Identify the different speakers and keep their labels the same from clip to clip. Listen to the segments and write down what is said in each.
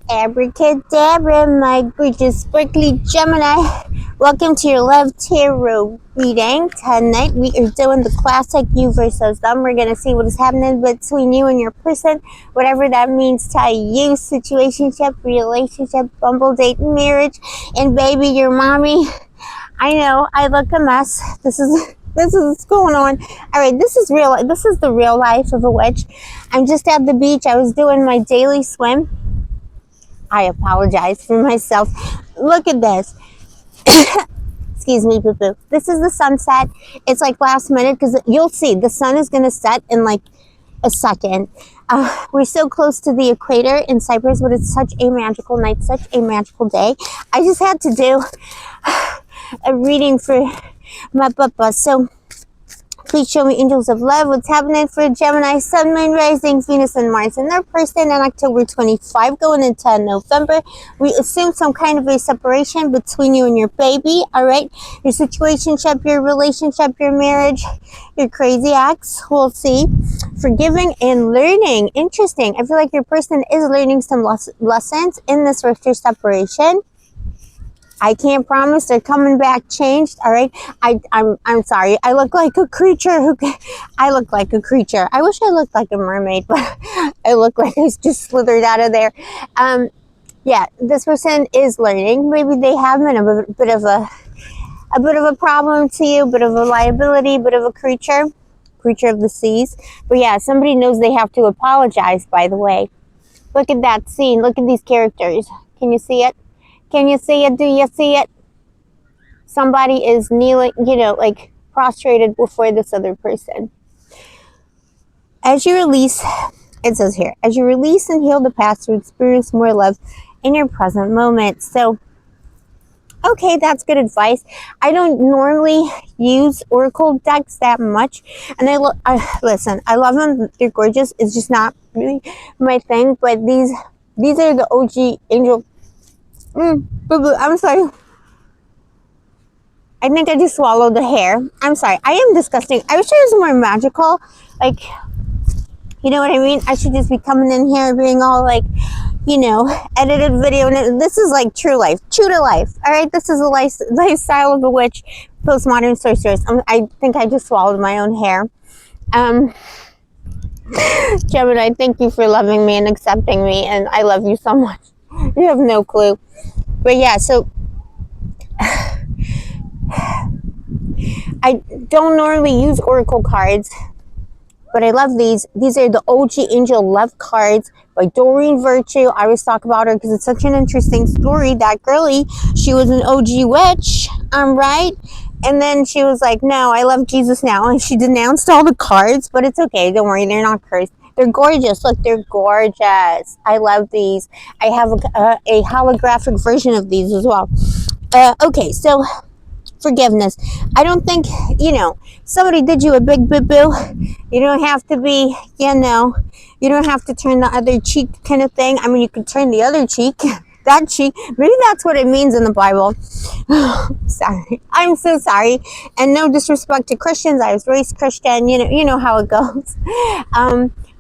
Speaker 1: Abracadabra, my gorgeous sparkly Gemini. Welcome to your Love Tarot reading. Tonight we are doing the classic you versus them. We're going to see what is happening between you and your person, whatever that means to you, situationship, relationship, bumble date, marriage, and baby, your mommy. I know, I look a mess. This is what's going on. All right, this is real. This is the real life of a witch. I'm just at the beach. I was doing my daily swim. I apologize for myself. Look at this. Excuse me, boo-boo. This is the sunset. It's like last minute because you'll see the sun is going to set in like a second. We're so close to the equator in Cyprus, but it's such a magical night, such a magical day. I just had to do a reading for my papa. So please show me, angels of love, what's happening for Gemini, Sun, Moon, Rising, Venus, and Mars in their person on October 25 going into November. We assume some kind of a separation between you and your baby, all right? Your situationship, your relationship, your marriage, your crazy ex, we'll see. Forgiving and learning. Interesting. I feel like your person is learning some lessons in this rupture separation. I can't promise they're coming back changed, all right? I'm sorry. I look like a creature I look like a creature. I wish I looked like a mermaid, but I look like I just slithered out of there. Yeah, this person is learning. Maybe they have been a bit of a problem to you, bit of a liability, bit of a creature of the seas. But yeah, somebody knows they have to apologize, by the way. Look at that scene. Look at these characters. Can you see it? Can you see it? Do you see it? Somebody is kneeling, like prostrated before this other person. As you release, it says here, as you release and heal the past, you experience more love in your present moment. So, okay, that's good advice. I don't normally use oracle decks that much, and listen, I love them. They're gorgeous. It's just not really my thing. But these are the OG angel. Boo-boo, I'm sorry. I think I just swallowed the hair. I'm sorry. I am disgusting. I wish I was more magical. Like, you know what I mean? I should just be coming in here being all like, edited video. And this is like true life. True to life. All right? This is a lifestyle of a witch, postmodern sorceress. I think I just swallowed my own hair. Gemini, thank you for loving me and accepting me. And I love you so much. You have no clue. But yeah, so I don't normally use oracle cards, but I love these. These are the OG Angel Love cards by Doreen Virtue. I always talk about her because it's such an interesting story. That girlie, she was an OG witch, right? And then she was like, no, I love Jesus now. And she denounced all the cards, but it's okay. Don't worry, they're not cursed. They're gorgeous. Look, they're gorgeous. I love these. I have a holographic version of these as well. Okay, so forgiveness. I don't think, somebody did you a big boo-boo. You don't have to be, you don't have to turn the other cheek kind of thing. I mean, you could turn the other cheek. That cheek. Maybe that's what it means in the Bible. Sorry. I'm so sorry. And no disrespect to Christians. I was raised Christian. You know how it goes.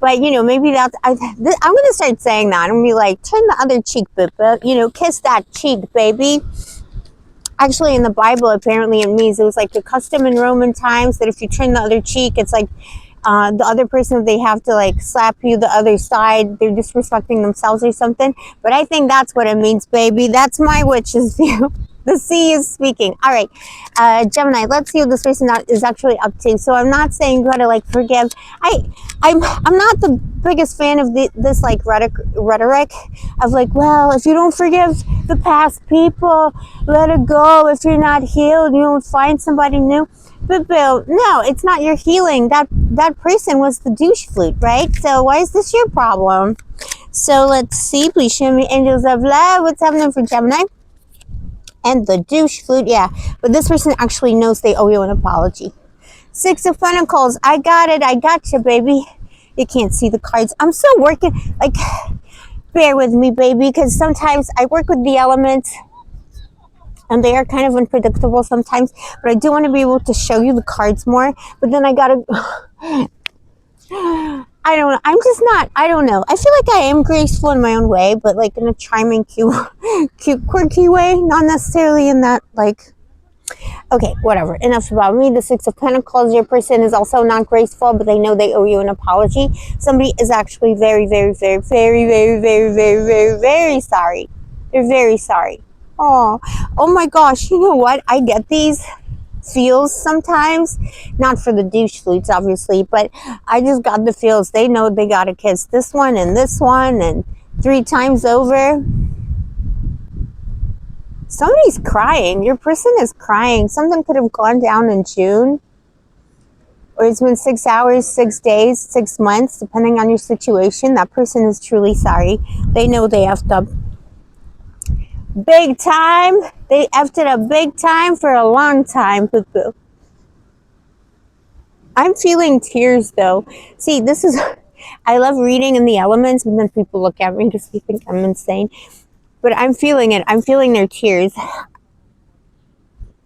Speaker 1: But, maybe that's, I'm going to start saying that. I'm going to be like, turn the other cheek, boo-boo. Kiss that cheek, baby. Actually, in the Bible, apparently it means it was like a custom in Roman times that if you turn the other cheek, it's like the other person, they have to like slap you the other side. They're disrespecting themselves or something. But I think that's what it means, baby. That's my witch's view. The sea is speaking. All right, Gemini, let's see what this person is actually up to. So I'm not saying you gotta like forgive. I'm not the biggest fan of this like rhetoric of like, well, if you don't forgive the past people, let it go. If you're not healed, you'll find somebody new. But Bill, no, it's not your healing. That person was the douche flute, right? So why is this your problem? So let's see. Please show me, angels of love, what's happening for Gemini. And the douche flute, yeah. But this person actually knows they owe you an apology. Six of Pentacles. I got it. I got you, baby. You can't see the cards. I'm still working. Like, bear with me, baby, because sometimes I work with the elements. And they are kind of unpredictable sometimes. But I do want to be able to show you the cards more. But then I got to... I don't know. I'm just not, I don't know. I feel like I am graceful in my own way, but like in a charming, cute, cute, quirky way. Not necessarily in that, like, okay, whatever. Enough about me. The Six of Pentacles, your person is also not graceful, but they know they owe you an apology. Somebody is actually very, very, very, very, very, very, very, very, very sorry. They're very sorry. Oh my gosh. You know what? I get these feels sometimes, not for the douche flutes obviously, but I just got the feels. They know they gotta kiss this one and 3 times over. Somebody's crying. Your person is crying. Something could have gone down in June, or it's been 6 hours, 6 days, 6 months, depending on your situation. That person is truly sorry. They know they effed up big time. They effed it up big time for a long time. Poo-poo. I'm feeling tears though. See, this is, I love reading in the elements, but then people look at me and just think I'm insane. But I'm feeling it. I'm feeling their tears. I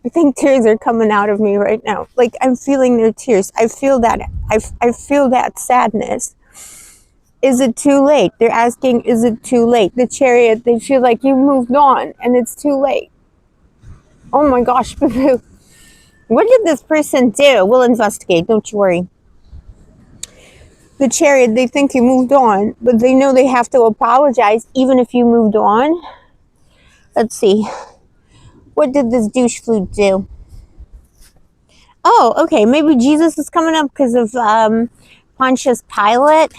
Speaker 1: think tears are coming out of me right now. Like, I'm feeling their tears. I feel that. I feel that sadness. Is it too late? They're asking, is it too late? The Chariot, they feel like you moved on and it's too late. Oh my gosh, boo-boo. What did this person do? We'll investigate, don't you worry. The Chariot, they think you moved on, but they know they have to apologize even if you moved on. Let's see. What did this douche flute do? Oh, okay. Maybe Jesus is coming up because of Pontius Pilate.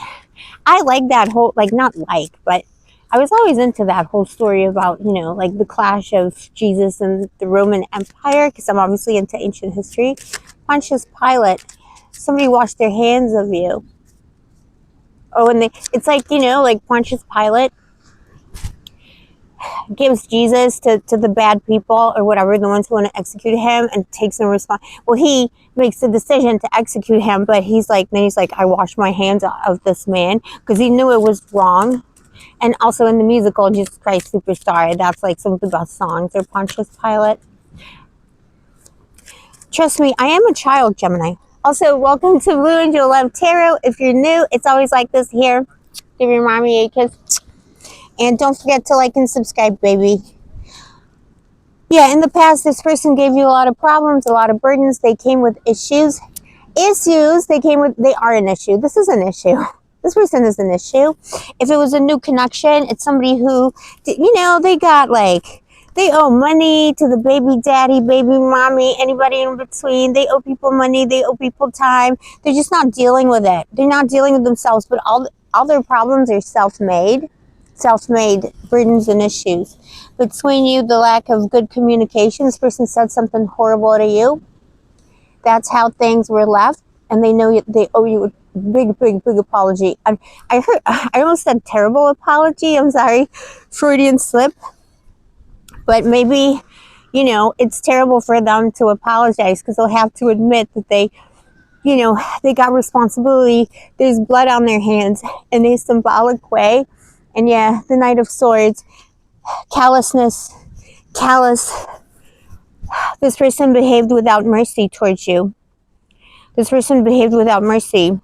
Speaker 1: I like that whole, like, not like, but I was always into that whole story about, you know, like the clash of Jesus and the Roman Empire, because I'm obviously into ancient history. Pontius Pilate, somebody washed their hands of you. Oh, and it's like, you know, like Pontius Pilate gives Jesus to the bad people or whatever, the ones who want to execute him, and takes no response. Well, he makes the decision to execute him, but he's like, I wash my hands of this man, because he knew it was wrong. And also in the musical Jesus Christ Superstar, that's like some of the best songs are Pontius Pilate. Trust me, I am a child, Gemini. Also, welcome to BlueAngel Love Tarot. If you're new, it's always like this here. Give your mommy a kiss. And don't forget to like and subscribe, baby. Yeah, in the past, this person gave you a lot of problems, a lot of burdens. They came with issues. They are an issue. This is an issue. This person is an issue. If it was a new connection, it's somebody who, you know, they got like, they owe money to the baby daddy, baby mommy, anybody in between. They owe people money. They owe people time. They're just not dealing with it. They're not dealing with themselves, but all their problems are self-made burdens and issues. Between you, the lack of good communication, this person said something horrible to you. That's how things were left, and they know they owe you a big, big, big apology. I almost said terrible apology. I'm sorry, Freudian slip. But maybe, you know, it's terrible for them to apologize because they'll have to admit that they, you know, they got responsibility. There's blood on their hands in a symbolic way. And yeah, the Knight of Swords, callousness, callous. This person behaved without mercy towards you. This person behaved without mercy.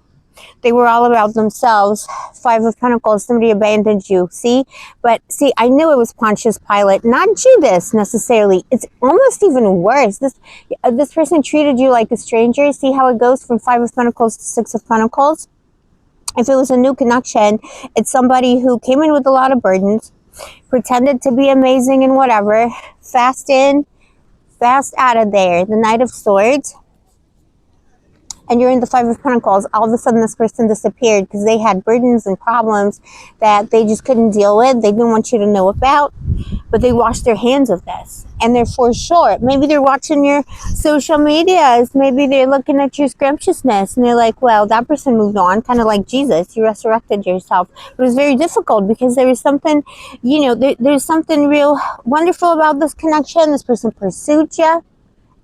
Speaker 1: They were all about themselves. Five of Pentacles, somebody abandoned you. See? But see, I knew it was Pontius Pilate, not Judas necessarily. It's almost even worse. This person treated you like a stranger. See how it goes from Five of Pentacles to Six of Pentacles? If it was a new connection, it's somebody who came in with a lot of burdens, pretended to be amazing and whatever, fast in, fast out of there. The Knight of Swords. And you're in the Five of Pentacles. All of a sudden this person disappeared because they had burdens and problems that they just couldn't deal with. They didn't want you to know about, but they washed their hands of this. And they're for sure. Maybe they're watching your social medias. Maybe they're looking at your scrumptiousness and they're like, well, that person moved on, kind of like Jesus. You resurrected yourself. But it was very difficult because there was something, you know, there's something real wonderful about this connection. This person pursued you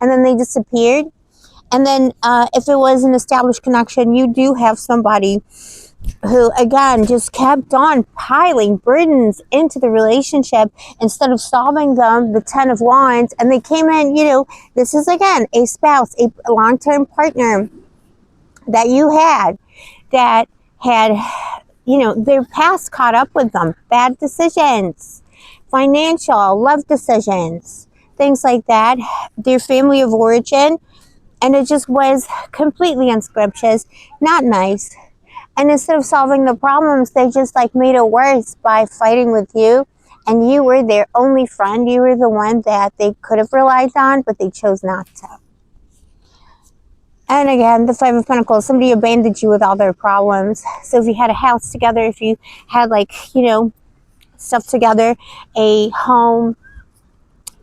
Speaker 1: and then they disappeared. And then if it was an established connection, you do have somebody who, again, just kept on piling burdens into the relationship instead of solving them, the Ten of Wands. And they came in, you know, this is, again, a spouse, a long-term partner that you had that had, their past caught up with them. Bad decisions, financial, love decisions, things like that. Their family of origin, and it just was completely unscrumptious, not nice. And instead of solving the problems, they just like made it worse by fighting with you. And you were their only friend. You were the one that they could have relied on, but they chose not to. And again, the Five of Pentacles, somebody abandoned you with all their problems. So if you had a house together, if you had stuff together, a home,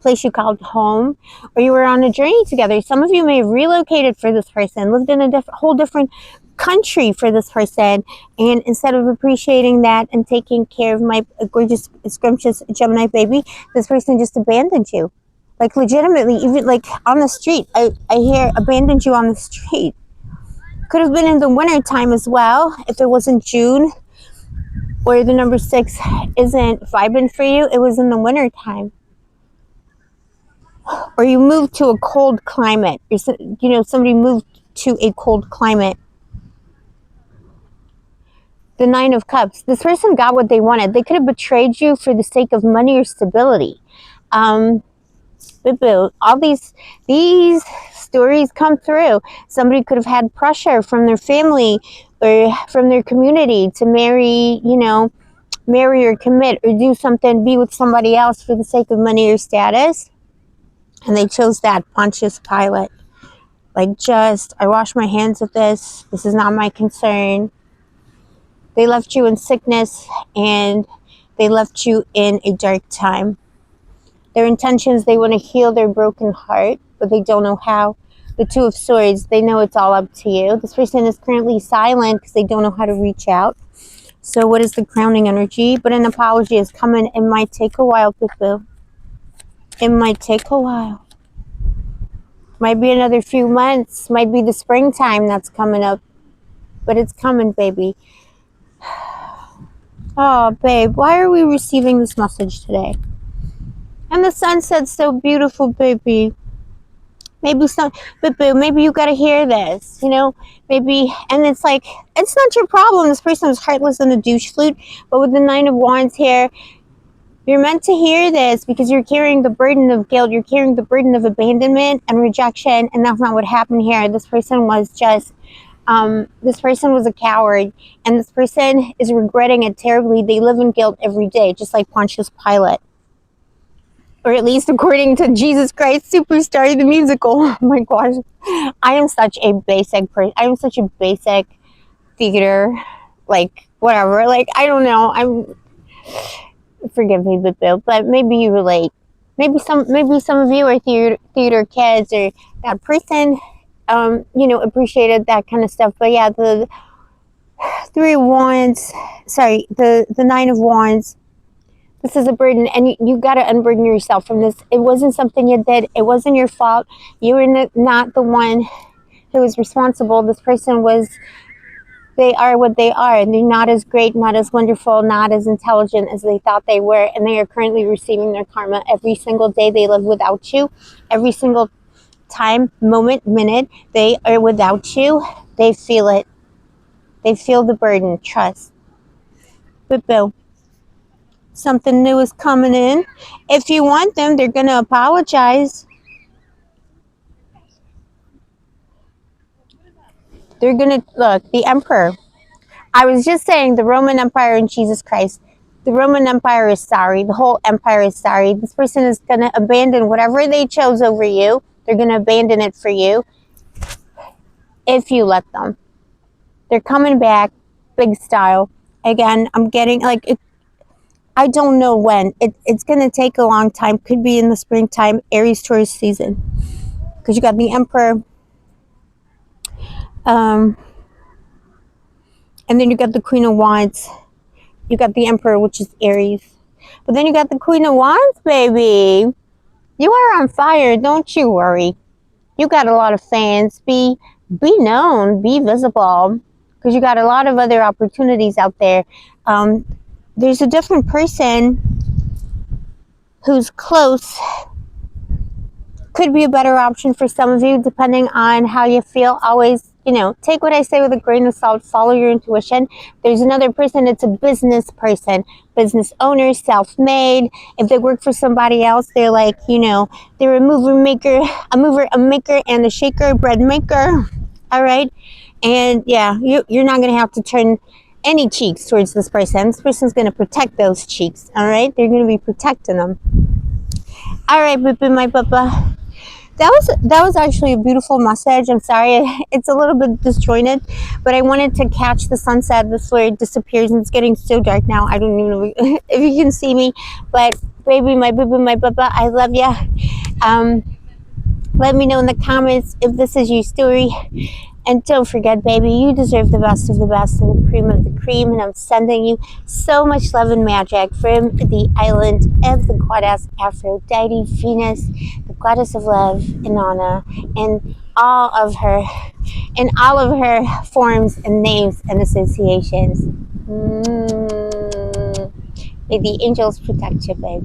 Speaker 1: place you called home, or you were on a journey together. Some of you may have relocated for this person, lived in a whole different country for this person, and instead of appreciating that and taking care of my gorgeous, scrumptious Gemini baby, this person just abandoned you. Like legitimately, even like on the street. I hear abandoned you on the street. Could have been in the winter time as well, if it wasn't June, or the number 6 isn't vibrant for you. It was in the winter time. Or you moved to a cold climate. Somebody moved to a cold climate. The Nine of Cups. This person got what they wanted. They could have betrayed you for the sake of money or stability. All these stories come through. Somebody could have had pressure from their family or from their community to marry or commit or do something, be with somebody else for the sake of money or status. And they chose that Pontius Pilate. I wash my hands of this. This is not my concern. They left you in sickness and they left you in a dark time. Their intentions, they want to heal their broken heart, but they don't know how. The Two of Swords, they know it's all up to you. This person is currently silent because they don't know how to reach out. So what is the crowning energy? But an apology is coming. It might take a while, boo. It might take a while. Might be another few months. Might be the springtime that's coming up. But it's coming, baby. Oh, babe, why are we receiving this message today? And the sunset's so beautiful, baby. Maybe maybe you gotta hear this, maybe, and it's like, it's not your problem. This person was heartless in the douche flute, but with the Nine of Wands here, you're meant to hear this because you're carrying the burden of guilt. You're carrying the burden of abandonment and rejection, and that's not what happened here. This person was just this person was a coward, and this person is regretting it terribly. They live in guilt every day, just like Pontius Pilate. Or at least according to Jesus Christ Superstar, the musical. Oh my gosh. I am such a basic person. I am such a basic theater, whatever. I don't know. Forgive me, but maybe you relate. Maybe some of you are theater kids, or that person, appreciated that kind of stuff. But yeah, the Three of Wands, the Nine of Wands. This is a burden, and you got to unburden yourself from this. It wasn't something you did. It wasn't your fault. You were not the one who was responsible. This person was. They are what they are, and they're not as great, not as wonderful, not as intelligent as they thought they were, and they are currently receiving their karma every single day they live without you. Every single time, moment, minute, they are without you. They feel it. They feel the burden. Trust. But Bill, something new is coming in. If you want them, they're going to apologize. They're going to, look, the Emperor. I was just saying the Roman Empire and Jesus Christ. The Roman Empire is sorry. The whole empire is sorry. This person is going to abandon whatever they chose over you. They're going to abandon it for you if you let them. They're coming back big style. Again, I'm getting I don't know when. It's going to take a long time. Could be in the springtime, Aries Taurus season. Because you got the Emperor. And then you got the Queen of Wands. You got the Emperor, which is Aries. But then you got the Queen of Wands, baby. You are on fire. Don't you worry. You got a lot of fans. Be known. Be visible. Because you got a lot of other opportunities out there. There's a different person who's close. Could be a better option for some of you, depending on how you feel. Always take what I say with a grain of salt, follow your intuition. There's another person that's a business person, business owner, self-made. If they work for somebody else, they're like, they're a mover, maker, a maker, and a shaker, bread maker. All right. And yeah, you're not going to have to turn any cheeks towards this person. This person's going to protect those cheeks. All right. They're going to be protecting them. All right, my papa. That was actually a beautiful message. I'm sorry, it's a little bit disjointed, but I wanted to catch the sunset before it disappears, and it's getting so dark now. I don't even know if you can see me, but baby, my papa, I love ya. Let me know in the comments if this is your story. And don't forget, baby, you deserve the best of the best and the cream of the cream. And I'm sending you so much love and magic from the island of the goddess Aphrodite, Venus, the goddess of love, Inanna, and all of her forms and names and associations. May the angels protect you, babe.